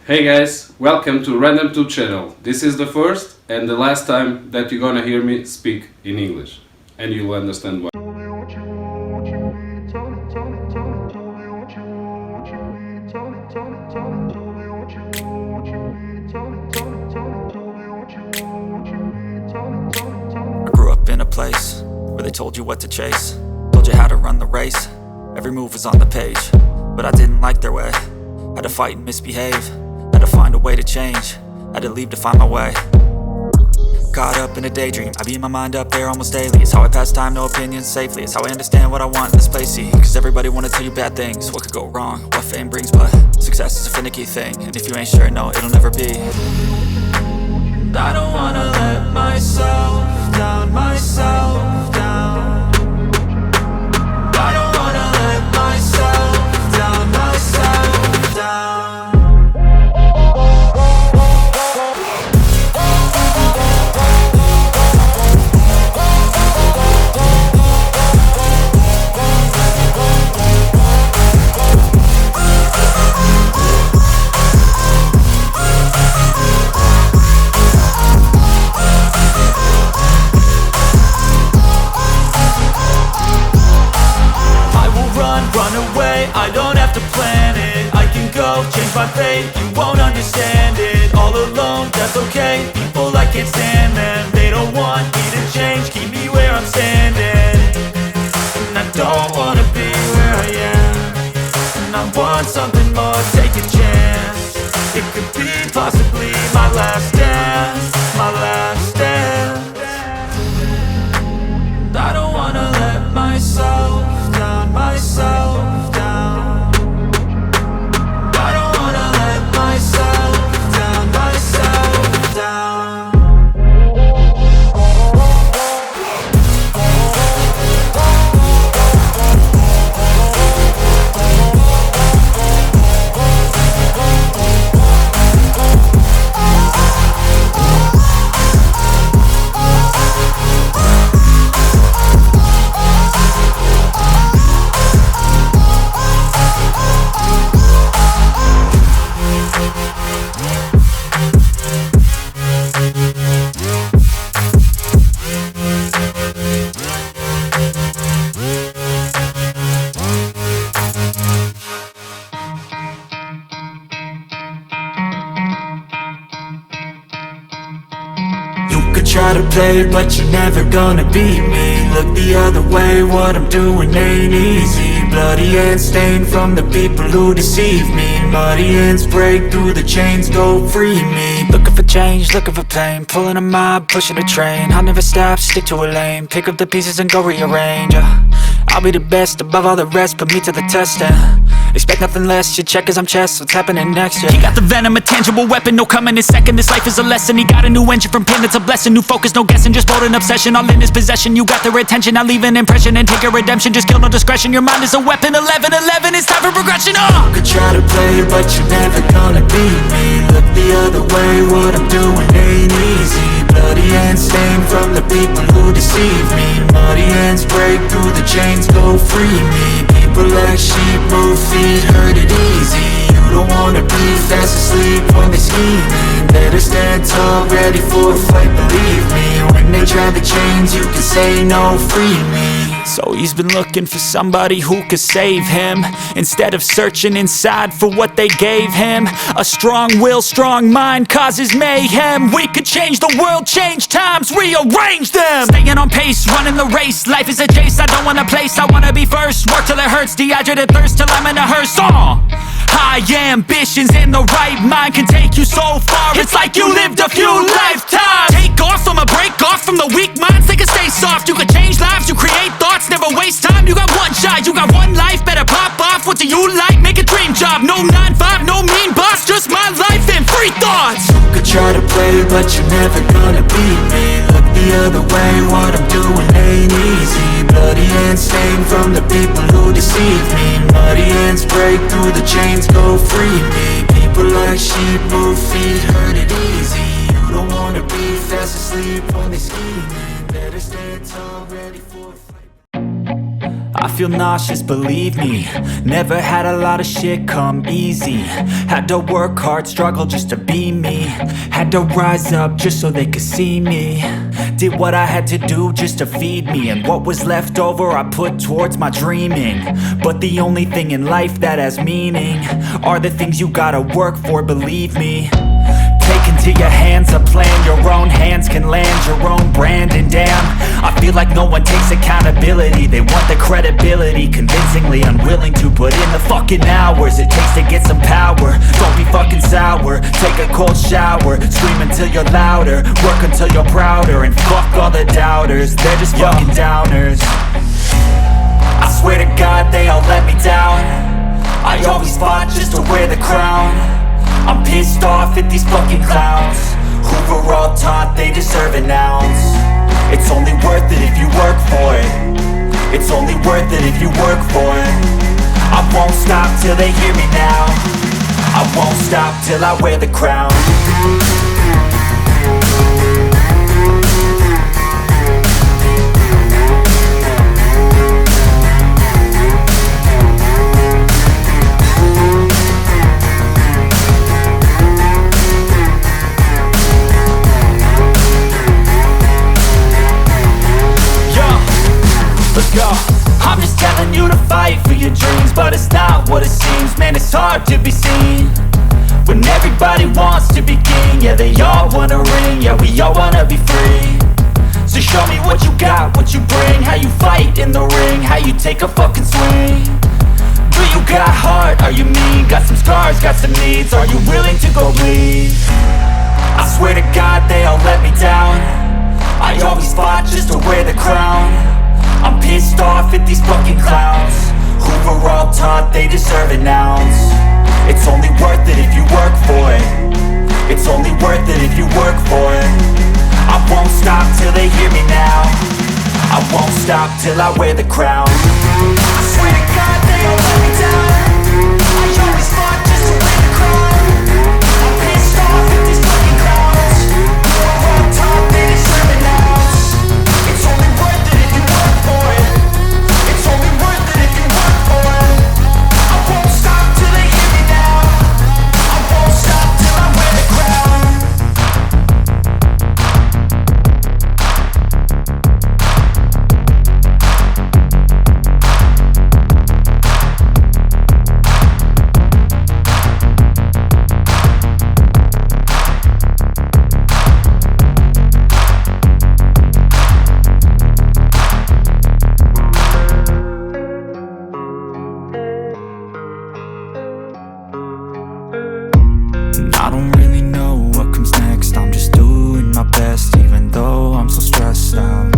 Hey guys, welcome to Random Tube channel. This is the first and the last time that you're gonna hear me speak in English, and you'll understand why. I grew up in a place where they told you what to chase, told you how to run the race. Every move was on the page, but I didn't like their way. Had to fight and misbehave, had to find a way to change, had to leave to find my way. Caught up in a daydream, I beat my mind up there almost daily. It's how I pass time, no opinions safely. It's how I understand what I want in this place, see. Cause everybody wanna tell you bad things, what could go wrong, what fame brings. But success is a finicky thing, and if you ain't sure, no, it'll never be. I don't wanna let myself down, myself down. I don't wanna let myself down, myself down. I don't have to plan it, I can go change my fate. You won't understand it, all alone, that's okay. People, I can't stand them, they don't want me to change. Keep me where I'm standing, and I don't wanna be where I am. And I want something more, take a chance. It could be possibly my last dance, my last dance. I don't wanna let myself down, myself down. I don't wanna let myself down, myself down. Try to play, but you're never gonna beat me. Look the other way, what I'm doing ain't easy. Bloody hands stained from the people who deceive me. Muddy hands break through the chains, go free me. Looking for change, looking for pain, pulling a mob, pushing a train. I'll never stop, stick to a lane, pick up the pieces and go rearrange. I'll be the best above all the rest, put me to the test and expect nothing less, you check as I'm chess, what's happening next, yeah. He got the venom, a tangible weapon, no coming in second. This life is a lesson, he got a new engine from pain, it's a blessing. New focus, no guessing, just bold and obsession. All in his possession, you got their attention. I'll leave an impression and take a redemption. Just kill, no discretion, your mind is a weapon. 11-11, it's time for progression, You could try to play, but you're never gonna beat me. Look the other way, what I'm doing ain't easy. Bloody hands stained from the people who deceive me. Muddy hands break through the chains, go free me. People like sheep move feet, hurt it easy. You don't wanna be fast asleep when they're scheming. Better stand tall, ready for a fight, believe me. When they try the chains, you can say no, free me. So he's been looking for somebody who could save him, instead of searching inside for what they gave him. A strong will, strong mind causes mayhem. We could change the world, change times, rearrange them. Staying on pace, running the race. Life is a chase, I don't want a place, I wanna be first. Work till it hurts, dehydrated thirst till I'm in a hearse. High ambitions in the right mind can take you so far. It's like you lived a few lifetimes. Take off from a break off from the weak minds, they can stay soft. You can change lives, you create thoughts, never waste time. You got one shot, you got one life, better pop off. What do you like? Make a dream job. No 9-5, no mean boss, just my life and free thoughts. You could try to play, but you're never gonna beat me. Look the other way, what I'm doing ain't easy. Bloody hands stained from the people who deceive me. Muddy hands break through the chains, go free me. People like sheep move feet, hurt it easy. You don't wanna be fast asleep when they scheming. Better stand tall, ready for a fight. I feel nauseous, believe me. Never had a lot of shit come easy. Had to work hard, struggle just to be me. Had to rise up just so they could see me. Did what I had to do just to feed me. And what was left over I put towards my dreaming. But the only thing in life that has meaning are the things you gotta work for, believe me. Take into your hands a plan. Your own hands can land your own brand. And damn, I feel like no one takes accountability. They want the credibility, convincingly unwilling to put in the fucking hours it takes to get some power. Don't be fucking sour. Take a cold shower. Scream until you're louder. Work until you're prouder. And fuck all the doubters, they're just fucking downers. I swear to God they all let me down. I always fought just to wear the crown. I'm pissed off at these fucking clowns who were all taught they deserve an ounce. It's only worth it if you work for it. It's only worth it if you work for it. I won't stop till they hear me now. I won't stop till I wear the crown. I'm just telling you to fight for your dreams, but it's not what it seems. Man, it's hard to be seen when everybody wants to be king. Yeah, they all wanna ring, yeah, we all wanna be free. So show me what you got, what you bring, how you fight in the ring, how you take a fucking swing. Do you got heart, are you mean? Got some scars, got some needs, are you willing to go bleed? I swear to God they all let me down. I always fought just to wear the crown. I'm pissed off at these fucking clowns who were all taught they deserve an ounce. It's only worth it if you work for it. It's only worth it if you work for it. I won't stop till they hear me now. I won't stop till I wear the crown. I swear to God they all let me down. I always fought just to wear the crown. I'm pissed off at these fucking clowns who were all taught they deserve an ounce. It's only worth it if you work for it. It's only worth it if you work for it. I won't stop till they hear me now. I won't stop till I wear the crown. I don't really know what comes next. I'm just doing my best, even though I'm so stressed out.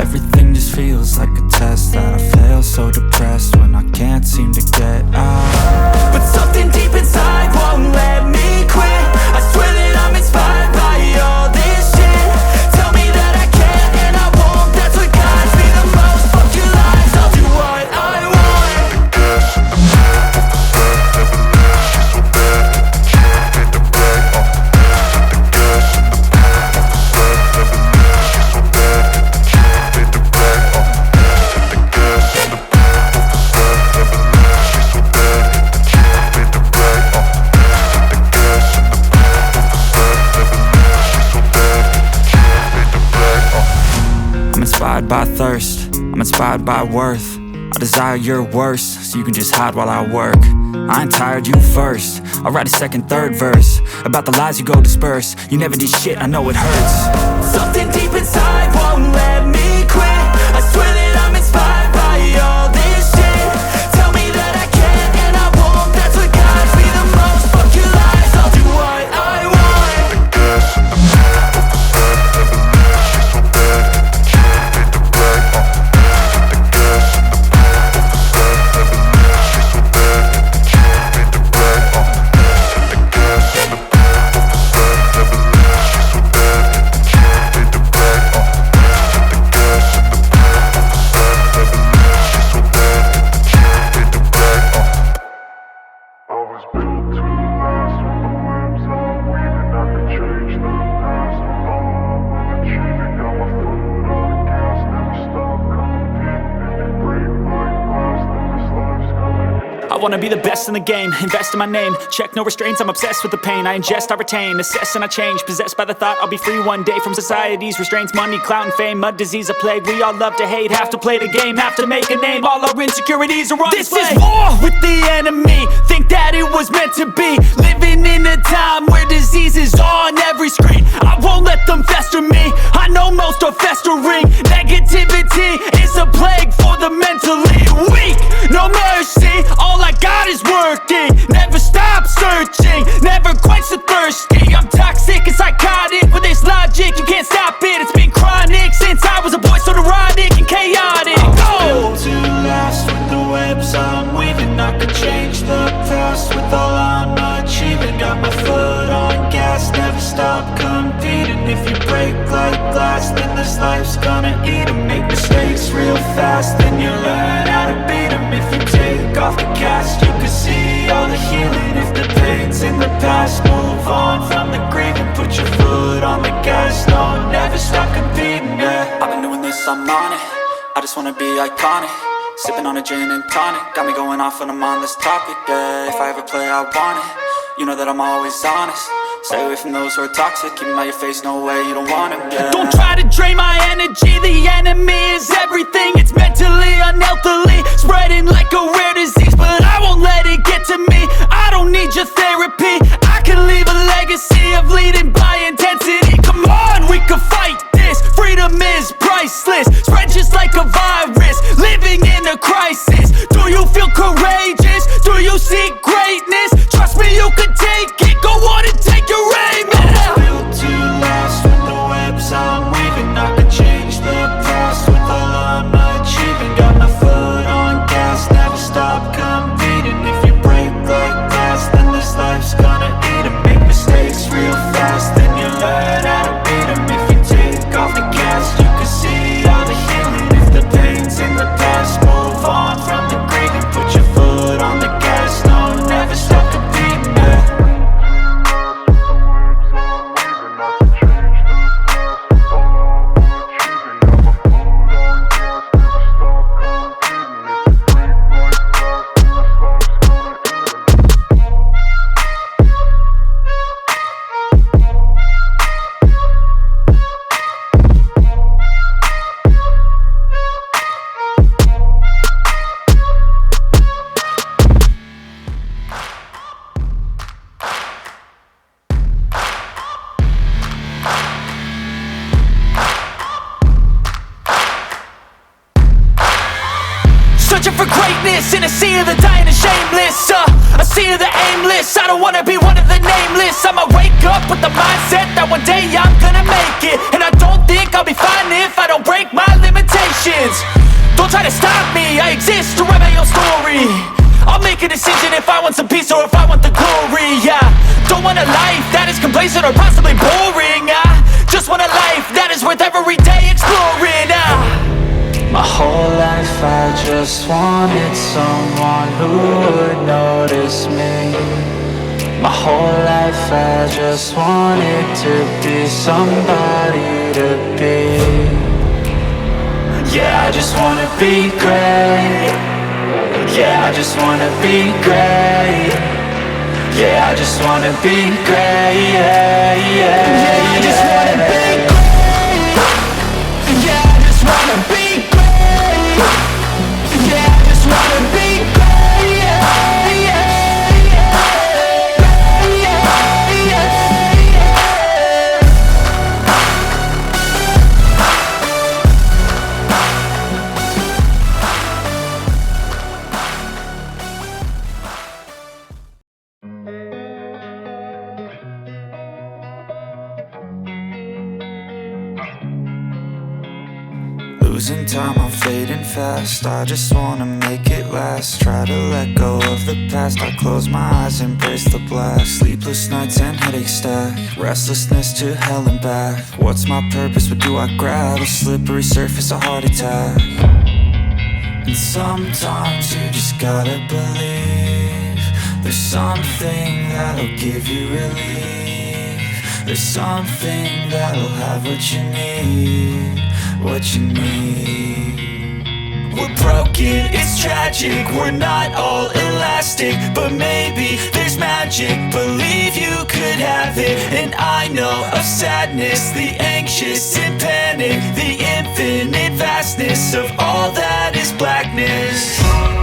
Everything just feels like a test that I fail, so depressed when I can't seem to get out. But something deep inside won't let me quit. I swear that I'm inspired by all this shit. Tell me that I can and I won't. That's what guides me the most. Fuck your lies, I'll do what I want. Inspired by thirst, I'm inspired by worth. I desire your worst, so you can just hide while I work. I ain't tired, you first. I'll write a second, third verse about the lies you go disperse. You never did shit, I know it hurts. Something deep inside won't let me quit. I swear that I'm inspired by all this shit. Tell me that I can and I won't. That's what guides me the most. Fuck your lies, I'll do what I want. I wanna be the best in the game, invest in my name. Check no restraints, I'm obsessed with the pain. I ingest, I retain, assess and I change. Possessed by the thought I'll be free one day from society's restraints. Money, clout and fame, mud, disease, a plague. We all love to hate, have to play the game, have to make a name. All our insecurities are on display. This is war with the enemy, think that it was meant to be. Living in a time where disease is on every screen. I won't let them fester me, I know most are festering. Negativity is a plague for the mentally weak. No mercy, all I got is working. Never stop searching, never quench the thirsty. I'm toxic and psychotic, with this logic you can't stop it. It's been chronic since I was a boy, so neurotic and chaotic. Built to last with the webs I'm weaving. I could change the past with all I'm achieving. Got my foot on gas, never stop competing. If you break like glass, then this life's gonna eat 'em. Make mistakes real fast, then you learn how to beat 'em. If you take off the cast, you can see all the healing. If the pain's in the past, move on from the grieving. Put your foot on the gas, no, never stop competing, yeah. I've been doing this, I'm on it, I just wanna be iconic. Sipping on a gin and tonic, got me going off when I'm on this topic, yeah. If I ever play, I want it, you know that I'm always honest. Stay away from those who are toxic, keep them out your face, no way, you don't want them, yeah. Don't try to drain my energy, the enemy is everything. It's mentally, unhealthily, spreading like a rare disease. But I won't let it get to me, I don't need your therapy. I can leave a legacy of leading by intensity. Come on, we can fight this, freedom is priceless. Spread just like a virus, living in a crisis. Do you feel courageous? Do you seek greatness? Trust me, you can take it, go on and take your aim, yeah. Built to last with the webs I'm weaving. I could change the past with all I'm achieving. Got my foot on gas, never stop competing. If you break like glass, then this life's gonna eat 'em. Make mistakes real fast, then you learn how to beat 'em. If you take off the gas, you can see all the healing. If the pain's in the past, move on from the grieving. Put your foot on the gas, no, never stop competing, yeah. Searching for greatness in a sea of the dying and shameless, a sea of the aimless. I don't wanna be one of the nameless. I'ma wake up with the mindset that one day I'm gonna make it. And I don't think I'll be fine if I don't break my limitations. Don't try to stop me, I exist to write my own story. I'll make a decision if I want some peace or if I want the glory, yeah. Don't want a life that is complacent or possibly boring. I just want a life that is worth every day exploring, My whole life I just wanted someone who would notice me. My whole life I just wanted to be somebody to be. Yeah, I just wanna be great. Yeah, I just wanna be great. Yeah, I just wanna be great. Yeah, yeah, yeah, I just wanna be great. Yeah, I just wanna be great. Yeah, I just wanna be great. Yeah, yeah, yeah. Yeah, yeah, yeah. Losing time, I'm fading fast. I just wanna make it last. Try to let go of the past. I close my eyes, embrace the blast. Sleepless nights and headaches stack. Restlessness to hell and back. What's my purpose? What do I grab? A slippery surface, a heart attack. And sometimes you just gotta believe there's something that'll give you relief. There's something that'll have what you need. What you need. We're broken, it's tragic. We're not all elastic. plastic, but maybe there's magic. Believe you could have it. And I know of sadness, the anxious and panic, the infinite vastness of all that is blackness.